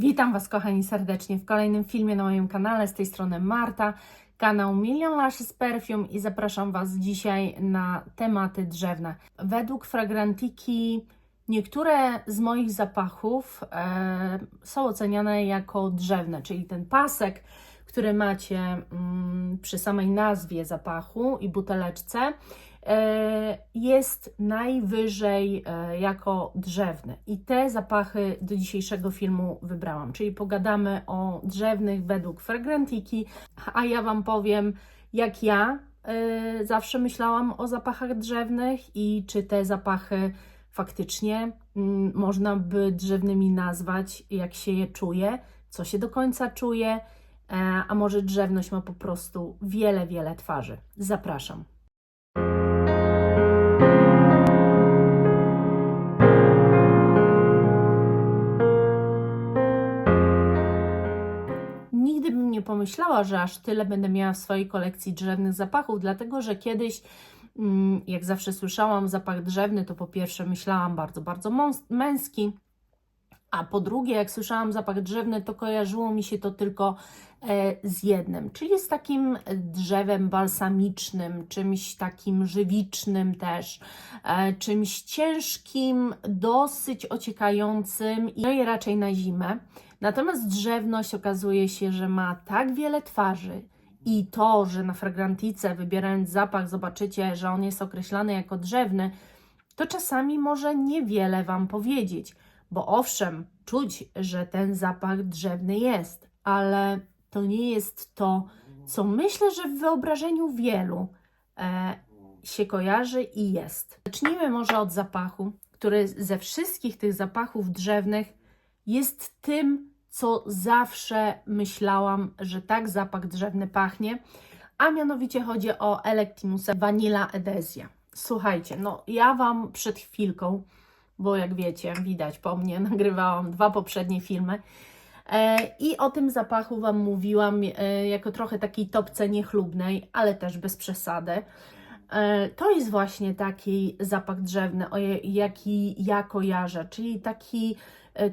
Witam Was, kochani, serdecznie w kolejnym filmie na moim kanale. Z tej strony Marta, kanał Million Lashes Perfume i zapraszam Was dzisiaj na tematy drzewne. Według Fragrantiki niektóre z moich zapachów są oceniane jako drzewne, czyli ten pasek, który macie przy samej nazwie zapachu i buteleczce, jest najwyżej jako drzewny. I te zapachy do dzisiejszego filmu wybrałam, czyli pogadamy o drzewnych według Fragrantiki, a ja Wam powiem, jak ja zawsze myślałam o zapachach drzewnych i czy te zapachy faktycznie można by drzewnymi nazwać, jak się je czuje, co się do końca czuje, a może drzewność ma po prostu wiele twarzy. Zapraszam. Nigdy bym nie pomyślała, że aż tyle będę miała w swojej kolekcji drzewnych zapachów, dlatego że kiedyś, jak zawsze słyszałam zapach drzewny, to po pierwsze myślałam bardzo męski, a po drugie, jak słyszałam zapach drzewny, to kojarzyło mi się to tylko z jednym, czyli z takim drzewem balsamicznym, czymś takim żywicznym też, czymś ciężkim, dosyć ociekającym i raczej na zimę. Natomiast drzewność okazuje się, że ma tak wiele twarzy i to, że na Fragrantice, wybierając zapach, zobaczycie, że on jest określany jako drzewny, to czasami może niewiele Wam powiedzieć, bo owszem, czuć, że ten zapach drzewny jest, ale to nie jest to, co myślę, że w wyobrażeniu wielu się kojarzy i jest. Zacznijmy może od zapachu, który ze wszystkich tych zapachów drzewnych jest tym, co zawsze myślałam, że tak zapach drzewny pachnie, a mianowicie chodzi o Electimusa Vanilla Edesia. Słuchajcie, no ja Wam przed chwilką, bo jak wiecie, widać po mnie, nagrywałam 2 poprzednie filmy i o tym zapachu Wam mówiłam jako trochę takiej topce niechlubnej, ale też bez przesady. To jest właśnie taki zapach drzewny, jaki ja kojarzę, czyli taki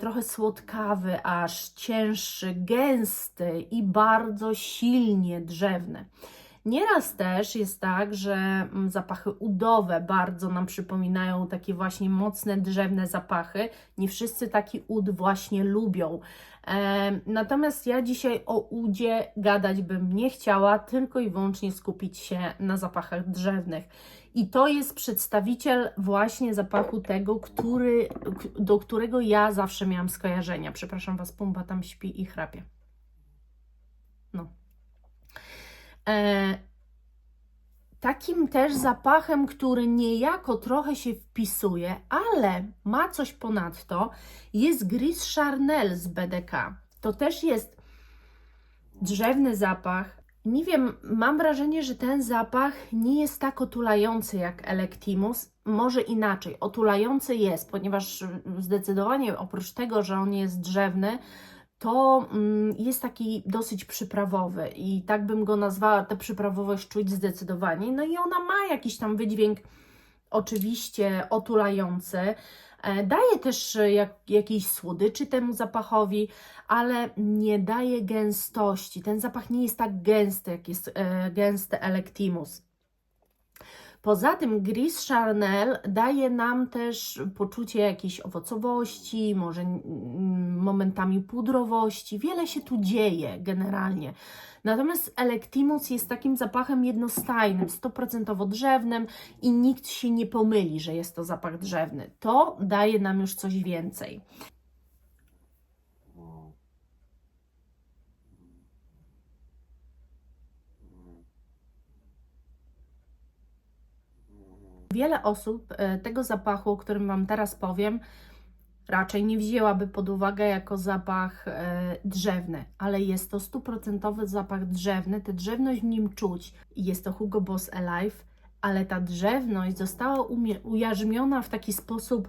trochę słodkawy, aż cięższy, gęsty i bardzo silnie drzewny. Nieraz też jest tak, że zapachy udowe bardzo nam przypominają takie właśnie mocne, drzewne zapachy. Nie wszyscy taki ud właśnie lubią. Natomiast ja dzisiaj o udzie gadać bym nie chciała, tylko i wyłącznie skupić się na zapachach drzewnych. I to jest przedstawiciel właśnie zapachu tego, do którego ja zawsze miałam skojarzenia. Przepraszam Was, Pumba tam śpi i chrapie. No. Takim też zapachem, który niejako trochę się wpisuje, ale ma coś ponadto, jest Gris Charnel z BDK. To też jest drzewny zapach. Nie wiem, mam wrażenie, że ten zapach nie jest tak otulający jak Electimus. Może inaczej, otulający jest, ponieważ zdecydowanie oprócz tego, że on jest drzewny, to jest taki dosyć przyprawowy i tak bym go nazwała, tę przyprawowość czuć zdecydowanie. No i ona ma jakiś tam wydźwięk oczywiście otulający, daje też jakiejś słodyczy temu zapachowi, ale nie daje gęstości. Ten zapach nie jest tak gęsty, jak jest gęsty Electimus. Poza tym Gris Charnel daje nam też poczucie jakiejś owocowości, może momentami pudrowości. Wiele się tu dzieje generalnie. Natomiast Electimus jest takim zapachem jednostajnym, 100% drzewnym i nikt się nie pomyli, że jest to zapach drzewny. To daje nam już coś więcej. Wiele osób tego zapachu, o którym Wam teraz powiem, raczej nie wzięłaby pod uwagę jako zapach drzewny, ale jest to 100% zapach drzewny, tę drzewność w nim czuć. Jest to Hugo Boss Alive, ale ta drzewność została ujarzmiona w taki sposób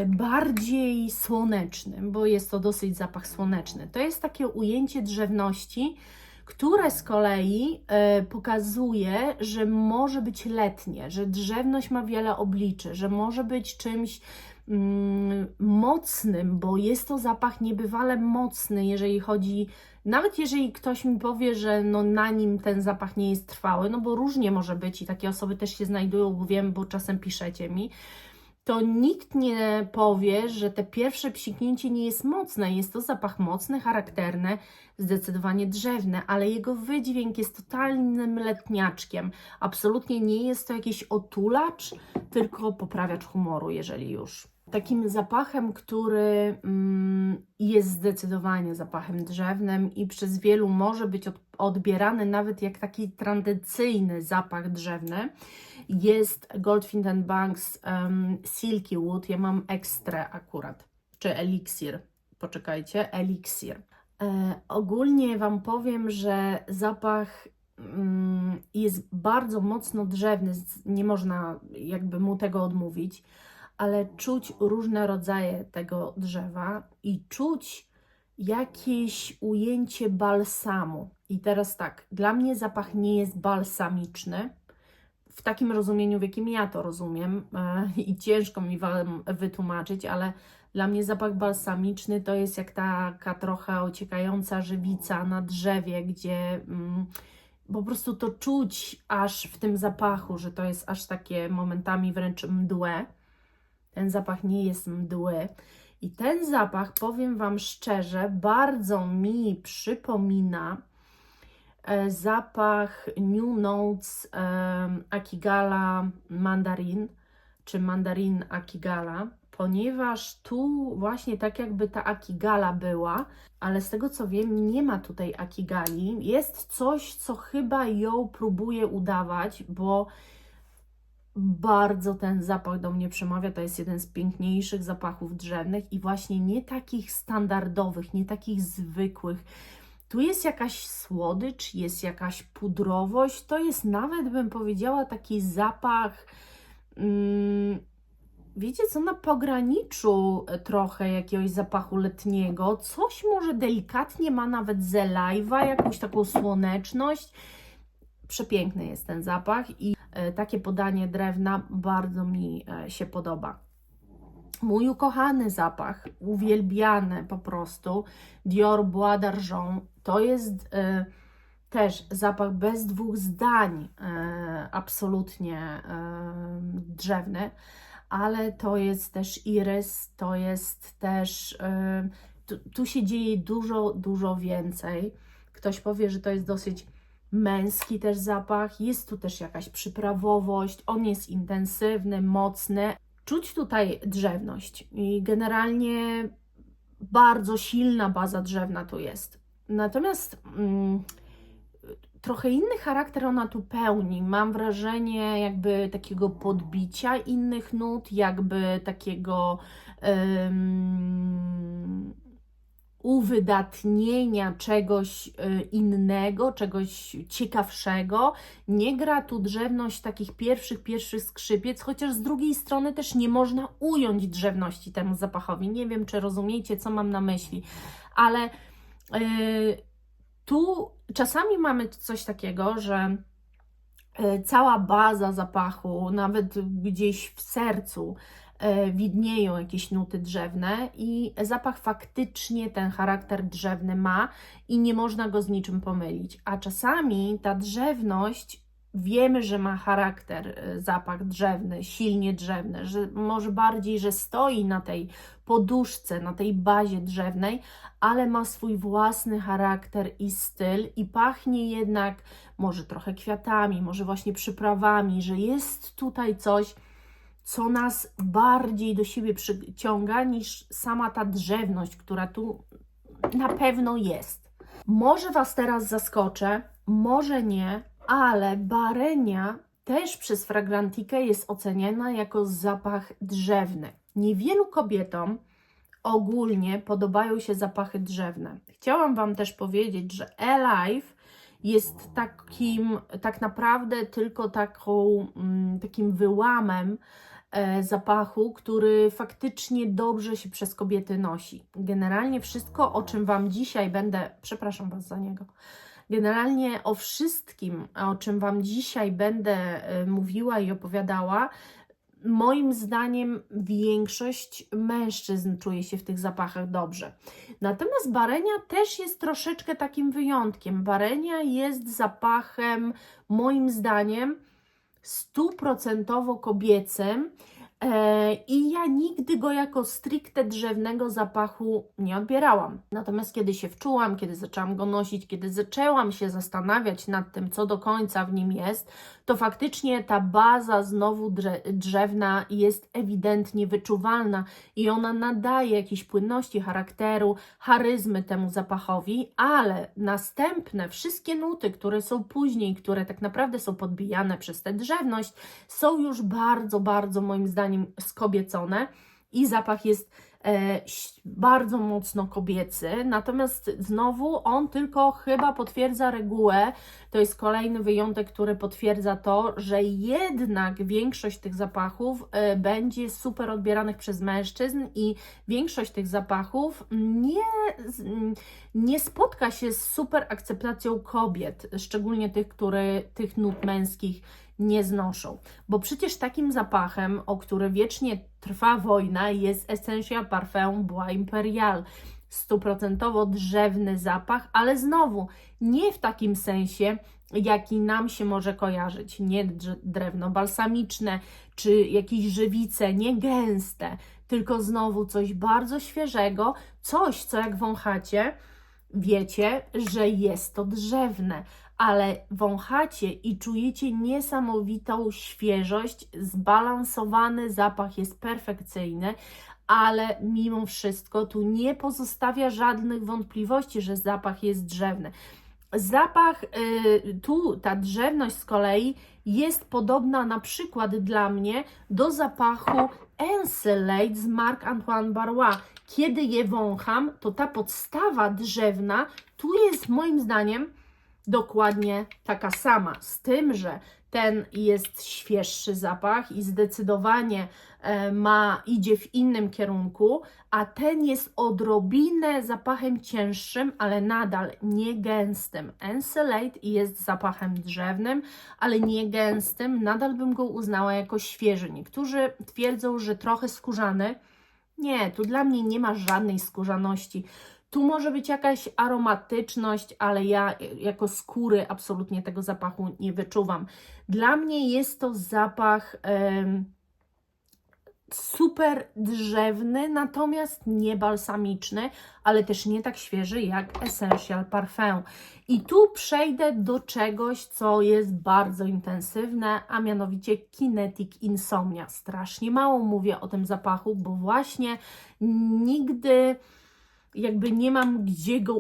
bardziej słoneczny, bo jest to dosyć zapach słoneczny. To jest takie ujęcie drzewności, które z kolei pokazuje, że może być letnie, że drzewność ma wiele obliczy, że może być czymś mocnym, bo jest to zapach niebywale mocny, jeżeli chodzi, nawet jeżeli ktoś mi powie, że no na nim ten zapach nie jest trwały, no bo różnie może być i takie osoby też się znajdują, bo wiem, bo czasem piszecie mi, to nikt nie powie, że te pierwsze psiknięcie nie jest mocne. Jest to zapach mocny, charakterny, zdecydowanie drzewny, ale jego wydźwięk jest totalnym letniaczkiem. Absolutnie nie jest to jakiś otulacz, tylko poprawiacz humoru, jeżeli już. Takim zapachem, który jest zdecydowanie zapachem drzewnym i przez wielu może być odbierany nawet jak taki tradycyjny zapach drzewny, jest Goldfinch Banks Silky Wood. Ja mam ekstrę akurat, czy eliksir. Poczekajcie, eliksir. Ogólnie Wam powiem, że zapach jest bardzo mocno drzewny, nie można jakby mu tego odmówić, ale czuć różne rodzaje tego drzewa i czuć jakieś ujęcie balsamu. I teraz tak, dla mnie zapach nie jest balsamiczny, w takim rozumieniu, w jakim ja to rozumiem i ciężko mi Wam wytłumaczyć, ale dla mnie zapach balsamiczny to jest jak taka trochę ociekająca żywica na drzewie, gdzie po prostu to czuć aż w tym zapachu, że to jest aż takie momentami wręcz mdłe. Ten zapach nie jest mdły. I ten zapach, powiem Wam szczerze, bardzo mi przypomina zapach New Notes Akigala Mandarin, czy Mandarin Akigala, ponieważ tu właśnie tak jakby ta Akigala była, ale z tego co wiem, nie ma tutaj Akigali. Jest coś, co chyba ją próbuje udawać, bo bardzo ten zapach do mnie przemawia. To jest jeden z piękniejszych zapachów drzewnych i właśnie nie takich standardowych, nie takich zwykłych. Tu jest jakaś słodycz, jest jakaś pudrowość, to jest nawet, bym powiedziała, taki zapach, wiecie co, na pograniczu trochę jakiegoś zapachu letniego. Coś może delikatnie ma nawet zelajwa, jakąś taką słoneczność. Przepiękny jest ten zapach i takie podanie drewna bardzo mi się podoba. Mój ukochany zapach, uwielbiany po prostu, Dior Bois d'Argent, to jest też zapach bez dwóch zdań, absolutnie drzewny, ale to jest też irys, to jest też, tu się dzieje dużo więcej. Ktoś powie, że to jest dosyć męski też zapach, jest tu też jakaś przyprawowość, on jest intensywny, mocny. Czuć tutaj drzewność i generalnie bardzo silna baza drzewna tu jest. Natomiast trochę inny charakter ona tu pełni. Mam wrażenie jakby takiego podbicia innych nut, jakby takiego uwydatnienia czegoś innego, czegoś ciekawszego. Nie gra tu drzewność takich pierwszych skrzypiec, chociaż z drugiej strony też nie można ująć drzewności temu zapachowi. Nie wiem, czy rozumiecie, co mam na myśli, ale tu czasami mamy coś takiego, że cała baza zapachu, nawet gdzieś w sercu, widnieją jakieś nuty drzewne i zapach faktycznie ten charakter drzewny ma i nie można go z niczym pomylić. A czasami ta drzewność, wiemy, że ma charakter, zapach drzewny, silnie drzewny, że może bardziej, że stoi na tej poduszce, na tej bazie drzewnej, ale ma swój własny charakter i styl i pachnie jednak może trochę kwiatami, może właśnie przyprawami, że jest tutaj coś, co nas bardziej do siebie przyciąga niż sama ta drzewność, która tu na pewno jest. Może Was teraz zaskoczę, może nie, ale Barenia też przez Fragrantikę jest oceniana jako zapach drzewny. Niewielu kobietom ogólnie podobają się zapachy drzewne. Chciałam Wam też powiedzieć, że Alive jest tak naprawdę tylko takim wyłamem zapachu, który faktycznie dobrze się przez kobiety nosi. Generalnie wszystko, o czym Wam dzisiaj będę, przepraszam Was za niego, generalnie o wszystkim, o czym Wam dzisiaj będę mówiła i opowiadała, moim zdaniem większość mężczyzn czuje się w tych zapachach dobrze. Natomiast Barenia też jest troszeczkę takim wyjątkiem. Barenia jest zapachem, moim zdaniem, 100% kobiecym. I ja nigdy go jako stricte drzewnego zapachu nie odbierałam. Natomiast kiedy się wczułam, kiedy zaczęłam go nosić, kiedy zaczęłam się zastanawiać nad tym, co do końca w nim jest, to faktycznie ta baza znowu drzewna jest ewidentnie wyczuwalna i ona nadaje jakiejś płynności, charakteru, charyzmy temu zapachowi, ale następne wszystkie nuty, które są później, które tak naprawdę są podbijane przez tę drzewność, są już bardzo, bardzo moim zdaniem skobiecone i zapach jest bardzo mocno kobiecy, natomiast znowu on tylko chyba potwierdza regułę, to jest kolejny wyjątek, który potwierdza to, że jednak większość tych zapachów będzie super odbieranych przez mężczyzn i większość tych zapachów nie spotka się z super akceptacją kobiet, szczególnie tych, które tych nut męskich nie znoszą. Bo przecież takim zapachem, o który wiecznie trwa wojna, jest Essential Parfum Bois Imperial. 100% drzewny zapach, ale znowu nie w takim sensie, jaki nam się może kojarzyć. Nie drewno balsamiczne, czy jakieś żywice, nie gęste, tylko znowu coś bardzo świeżego, coś, co jak wąchacie, wiecie, że jest to drzewne, ale wąchacie i czujecie niesamowitą świeżość, zbalansowany zapach jest perfekcyjny, ale mimo wszystko tu nie pozostawia żadnych wątpliwości, że zapach jest drzewny. Zapach, ta drzewność z kolei jest podobna na przykład dla mnie do zapachu Encelade z Marc Antoine Barrois. Kiedy je wącham, to ta podstawa drzewna tu jest moim zdaniem dokładnie taka sama, z tym, że ten jest świeższy zapach i zdecydowanie idzie w innym kierunku, a ten jest odrobinę zapachem cięższym, ale nadal nie gęstym. Encelade jest zapachem drzewnym, ale nie gęstym, nadal bym go uznała jako świeży. Niektórzy twierdzą, że trochę skórzany. Nie, tu dla mnie nie ma żadnej skórzaności. Tu może być jakaś aromatyczność, ale ja jako skóry absolutnie tego zapachu nie wyczuwam. Dla mnie jest to zapach super drzewny, natomiast nie balsamiczny, ale też nie tak świeży jak Essential Parfum. I tu przejdę do czegoś, co jest bardzo intensywne, a mianowicie Kinetic Insomnia. Strasznie mało mówię o tym zapachu, bo właśnie nigdy jakby nie mam gdzie go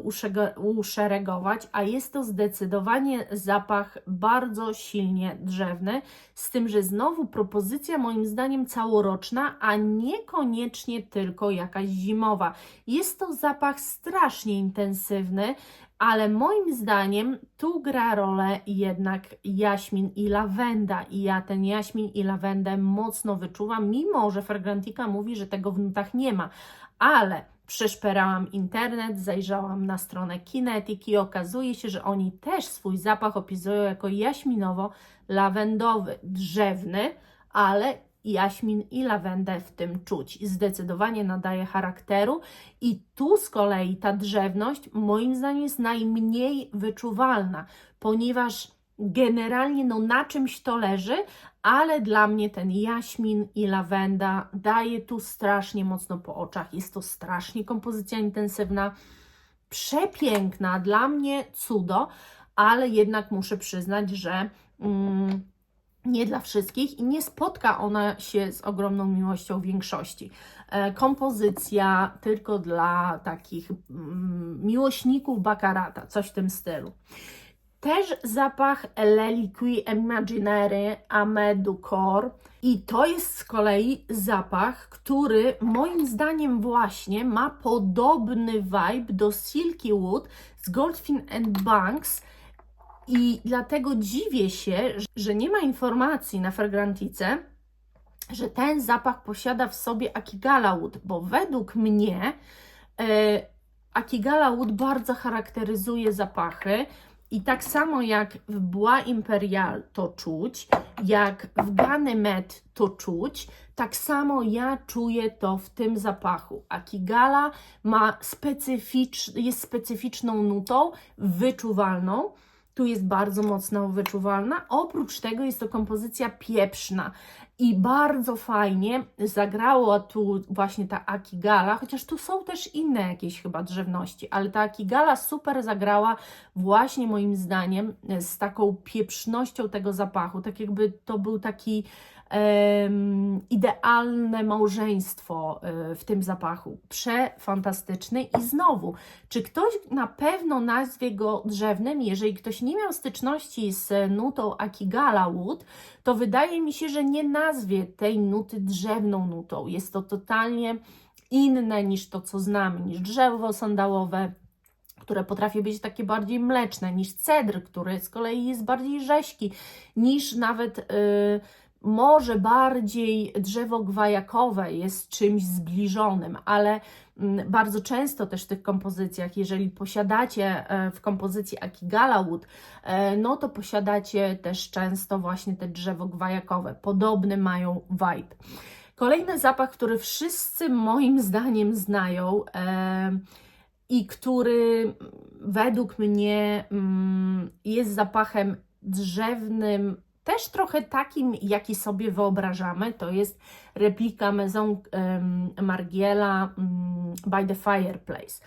uszeregować, a jest to zdecydowanie zapach bardzo silnie drzewny, z tym, że znowu propozycja moim zdaniem całoroczna, a niekoniecznie tylko jakaś zimowa. Jest to zapach strasznie intensywny, ale moim zdaniem tu gra rolę jednak jaśmin i lawenda i ja ten jaśmin i lawendę mocno wyczuwam, mimo że Fragrantica mówi, że tego w nutach nie ma, ale przeszperałam internet, zajrzałam na stronę Kinetic i okazuje się, że oni też swój zapach opisują jako jaśminowo-lawendowy, drzewny, ale jaśmin i lawendę w tym czuć. Zdecydowanie nadaje charakteru i tu z kolei ta drzewność moim zdaniem jest najmniej wyczuwalna, ponieważ generalnie na czymś to leży, ale dla mnie ten jaśmin i lawenda daje tu strasznie mocno po oczach. Jest to strasznie kompozycja intensywna, przepiękna, dla mnie cudo, ale jednak muszę przyznać, że nie dla wszystkich i nie spotka ona się z ogromną miłością większości. Kompozycja tylko dla takich miłośników Baccarata, coś w tym stylu. Też zapach Le Liquide Imaginaire Amé du Corps i to jest z kolei zapach, który moim zdaniem właśnie ma podobny vibe do Silky Wood z Goldfin Banks i dlatego dziwię się, że nie ma informacji na Fragrantice, że ten zapach posiada w sobie Akigala Wood, bo według mnie Akigala Wood bardzo charakteryzuje zapachy I tak samo jak w Bois Imperial to czuć, jak w Ganymed to czuć, tak samo ja czuję to w tym zapachu. Akigala jest specyficzną nutą, wyczuwalną. Tu jest bardzo mocno wyczuwalna. Oprócz tego jest to kompozycja pieprzna i bardzo fajnie zagrało tu właśnie ta akigala, chociaż tu są też inne jakieś chyba drzewności, ale ta akigala super zagrała właśnie moim zdaniem z taką pieprznością tego zapachu, tak jakby to był taki idealne małżeństwo w tym zapachu. Przefantastyczny i znowu, czy ktoś na pewno nazwie go drzewnym? Jeżeli ktoś nie miał styczności z nutą Akigala Wood, to wydaje mi się, że nie nazwie tej nuty drzewną nutą. Jest to totalnie inne niż to, co znamy, niż drzewo sandałowe, które potrafi być takie bardziej mleczne, niż cedr, który z kolei jest bardziej rześki, niż nawet może bardziej drzewo gwajakowe jest czymś zbliżonym, ale bardzo często też w tych kompozycjach, jeżeli posiadacie w kompozycji Akigala Wood, no to posiadacie też często właśnie te drzewo gwajakowe. Podobny mają vibe. Kolejny zapach, który wszyscy moim zdaniem znają i który według mnie jest zapachem drzewnym, też trochę takim, jaki sobie wyobrażamy, to jest replika Maison Margiela by the Fireplace.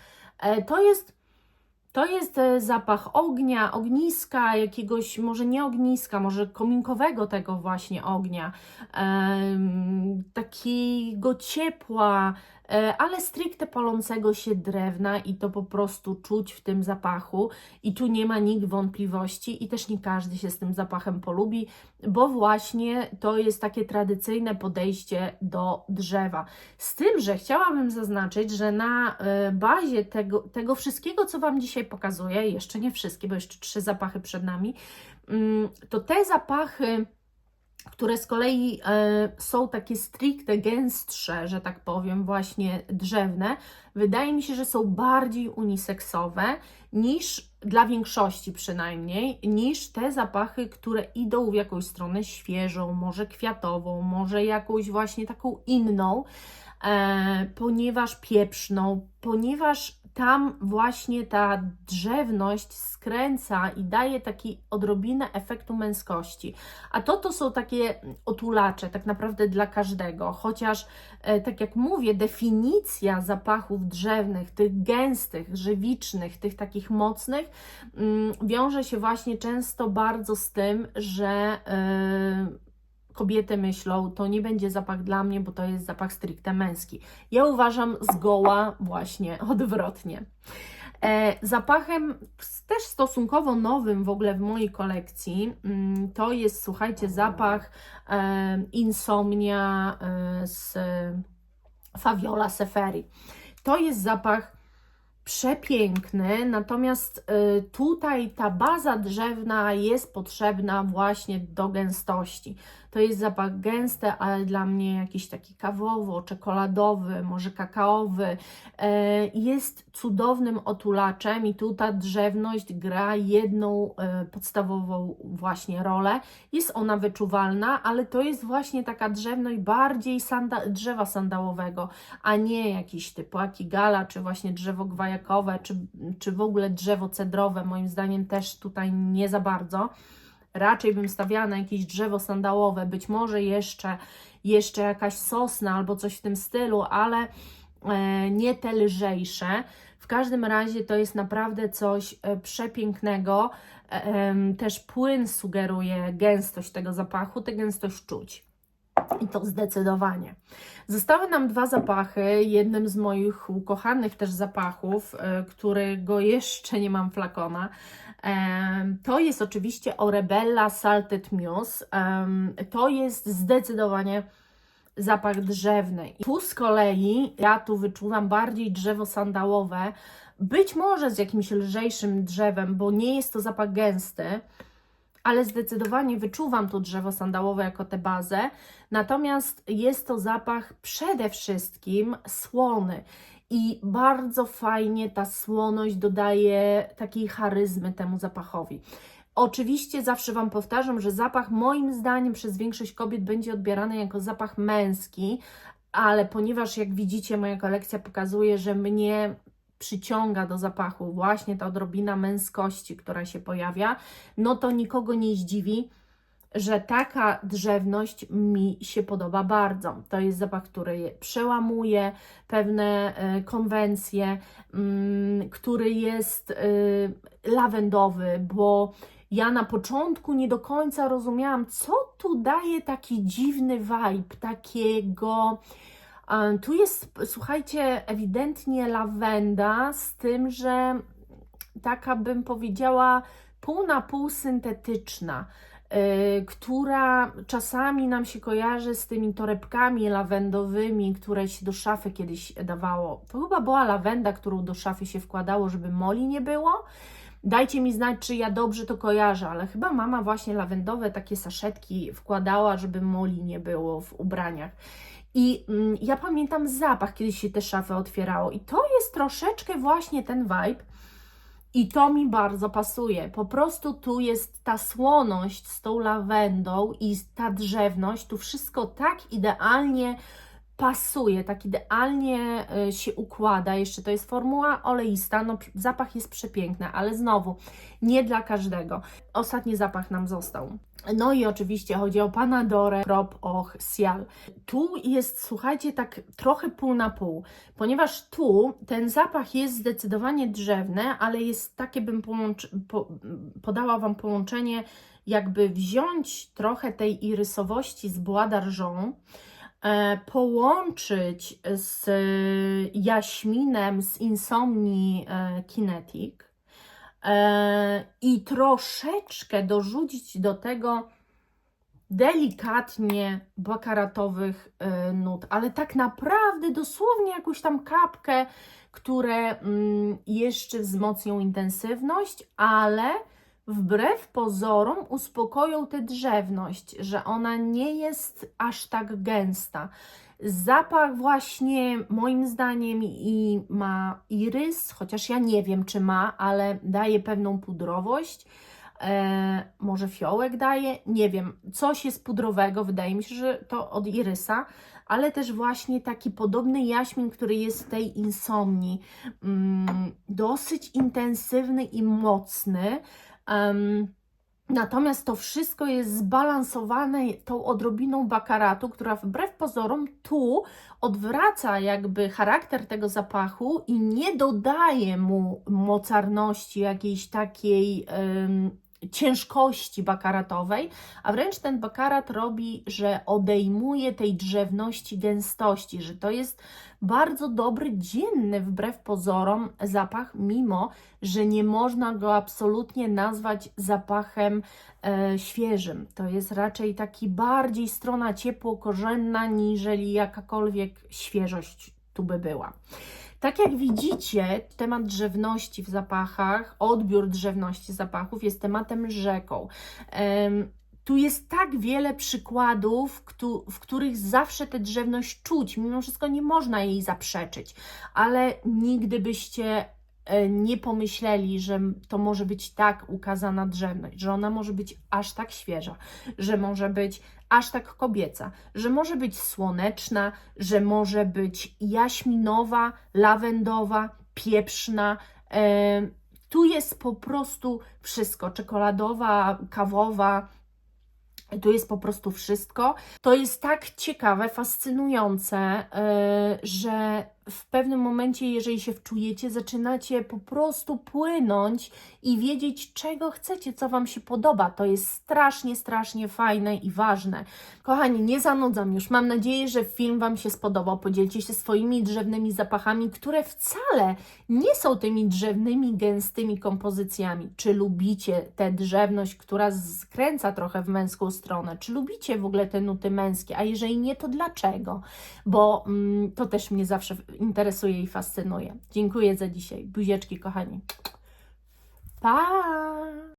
To jest zapach ognia, ogniska, jakiegoś, może nie ogniska, może kominkowego tego właśnie ognia, takiego ciepła, ale stricte palącego się drewna i to po prostu czuć w tym zapachu i tu nie ma nikt wątpliwości i też nie każdy się z tym zapachem polubi, bo właśnie to jest takie tradycyjne podejście do drzewa. Z tym, że chciałabym zaznaczyć, że na bazie tego wszystkiego, co Wam dzisiaj pokazuję, jeszcze nie wszystkie, bo jeszcze 3 zapachy przed nami, to te zapachy, które z kolei są takie stricte gęstsze, że tak powiem, właśnie drzewne, wydaje mi się, że są bardziej uniseksowe niż, dla większości przynajmniej, niż te zapachy, które idą w jakąś stronę świeżą, może kwiatową, może jakąś właśnie taką inną, ponieważ pieprzną, ponieważ tam właśnie ta drzewność skręca i daje taki odrobinę efektu męskości. A to są takie otulacze tak naprawdę dla każdego, chociaż tak jak mówię, definicja zapachów drzewnych, tych gęstych, żywicznych, tych takich mocnych, wiąże się właśnie często bardzo z tym, że kobiety myślą, to nie będzie zapach dla mnie, bo to jest zapach stricte męski. Ja uważam zgoła właśnie odwrotnie. Zapachem też stosunkowo nowym w ogóle w mojej kolekcji to jest, słuchajcie, zapach Insomnia z Fabiola Seferi. To jest zapach przepiękny, natomiast tutaj ta baza drzewna jest potrzebna właśnie do gęstości. To jest zapach gęsty, ale dla mnie jakiś taki kawowo-czekoladowy, może kakaowy. Jest cudownym otulaczem i tu ta drzewność gra jedną podstawową właśnie rolę. Jest ona wyczuwalna, ale to jest właśnie taka drzewność bardziej drzewa sandałowego, a nie jakiś typu akigala, czy właśnie drzewo gwajakowe, czy w ogóle drzewo cedrowe. Moim zdaniem też tutaj nie za bardzo. Raczej bym stawiała na jakieś drzewo sandałowe, być może jeszcze jakaś sosna albo coś w tym stylu, ale nie te lżejsze. W każdym razie to jest naprawdę coś przepięknego. Też płyn sugeruje gęstość tego zapachu, tę gęstość czuć. I to zdecydowanie. Zostały nam 2 zapachy. Jednym z moich ukochanych też zapachów, którego jeszcze nie mam flakona, to jest oczywiście Orebella Salted Muse. To jest zdecydowanie zapach drzewny. I tu z kolei ja tu wyczuwam bardziej drzewo sandałowe, być może z jakimś lżejszym drzewem, bo nie jest to zapach gęsty, ale zdecydowanie wyczuwam tu drzewo sandałowe jako tę bazę, natomiast jest to zapach przede wszystkim słony i bardzo fajnie ta słoność dodaje takiej charyzmy temu zapachowi. Oczywiście zawsze Wam powtarzam, że zapach moim zdaniem przez większość kobiet będzie odbierany jako zapach męski, ale ponieważ jak widzicie moja kolekcja pokazuje, że mnie przyciąga do zapachu właśnie ta odrobina męskości, która się pojawia, no to nikogo nie zdziwi, że taka drzewność mi się podoba bardzo. To jest zapach, który przełamuje pewne konwencje, który jest lawendowy, bo ja na początku nie do końca rozumiałam, co tu daje taki dziwny vibe, takiego... Tu jest, słuchajcie, ewidentnie lawenda, z tym, że taka bym powiedziała pół na pół syntetyczna, która czasami nam się kojarzy z tymi torebkami lawendowymi, które się do szafy kiedyś dawało. To chyba była lawenda, którą do szafy się wkładało, żeby moli nie było. Dajcie mi znać, czy ja dobrze to kojarzę, ale chyba mama właśnie lawendowe takie saszetki wkładała, żeby moli nie było w ubraniach. I ja pamiętam zapach, kiedy się te szafy otwierało i to jest troszeczkę właśnie ten vibe i to mi bardzo pasuje. Po prostu tu jest ta słoność z tą lawendą i ta drzewność, tu wszystko tak idealnie pasuje, tak idealnie się układa. Jeszcze to jest formuła oleista, no zapach jest przepiękny, ale znowu nie dla każdego. Ostatni zapach nam został. No i oczywiście chodzi o Panadore Prop Och Cial. Tu jest, słuchajcie, tak trochę pół na pół, ponieważ tu ten zapach jest zdecydowanie drzewny, ale jest takie, bym podała Wam połączenie, jakby wziąć trochę tej irysowości z Bois d'Argent, połączyć z jaśminem z Insomni Kinetic i troszeczkę dorzucić do tego delikatnie bakaratowych nut, ale tak naprawdę dosłownie jakąś tam kapkę, które jeszcze wzmocnią intensywność, ale wbrew pozorom uspokoją tę drzewność, że ona nie jest aż tak gęsta. Zapach właśnie moim zdaniem i ma irys, chociaż ja nie wiem, czy ma, ale daje pewną pudrowość. Może fiołek daje, nie wiem, coś jest pudrowego, wydaje mi się, że to od irysa, ale też właśnie taki podobny jaśmin, który jest w tej insomni, dosyć intensywny i mocny. Natomiast to wszystko jest zbalansowane tą odrobiną bakaratu, która wbrew pozorom tu odwraca jakby charakter tego zapachu i nie dodaje mu mocarności, jakiejś takiej ciężkości bakaratowej, a wręcz ten bakarat robi, że odejmuje tej drzewności, gęstości, że to jest bardzo dobry, dzienny wbrew pozorom zapach, mimo że nie można go absolutnie nazwać zapachem świeżym. To jest raczej taki bardziej strona ciepło-korzenna, niżeli jakakolwiek świeżość tu by była. Tak jak widzicie, temat drzewności w zapachach, odbiór drzewności zapachów jest tematem rzeką. Tu jest tak wiele przykładów, w których zawsze tę drzewność czuć, mimo wszystko nie można jej zaprzeczyć, ale nigdy byście nie pomyśleli, że to może być tak ukazana drzewność, że ona może być aż tak świeża, że może być aż tak kobieca, że może być słoneczna, że może być jaśminowa, lawendowa, pieprzna. Tu jest po prostu wszystko, czekoladowa, kawowa. Tu jest po prostu wszystko. To jest tak ciekawe, fascynujące, że w pewnym momencie, jeżeli się wczujecie, zaczynacie po prostu płynąć i wiedzieć, czego chcecie, co Wam się podoba. To jest strasznie, strasznie fajne i ważne. Kochani, nie zanudzam już. Mam nadzieję, że film Wam się spodobał. Podzielcie się swoimi drzewnymi zapachami, które wcale nie są tymi drzewnymi, gęstymi kompozycjami. Czy lubicie tę drzewność, która skręca trochę w męską stronę? Czy lubicie w ogóle te nuty męskie? A jeżeli nie, to dlaczego? Bo to też mnie zawsze interesuje i fascynuje. Dziękuję za dzisiaj. Buzieczki, kochani. Pa!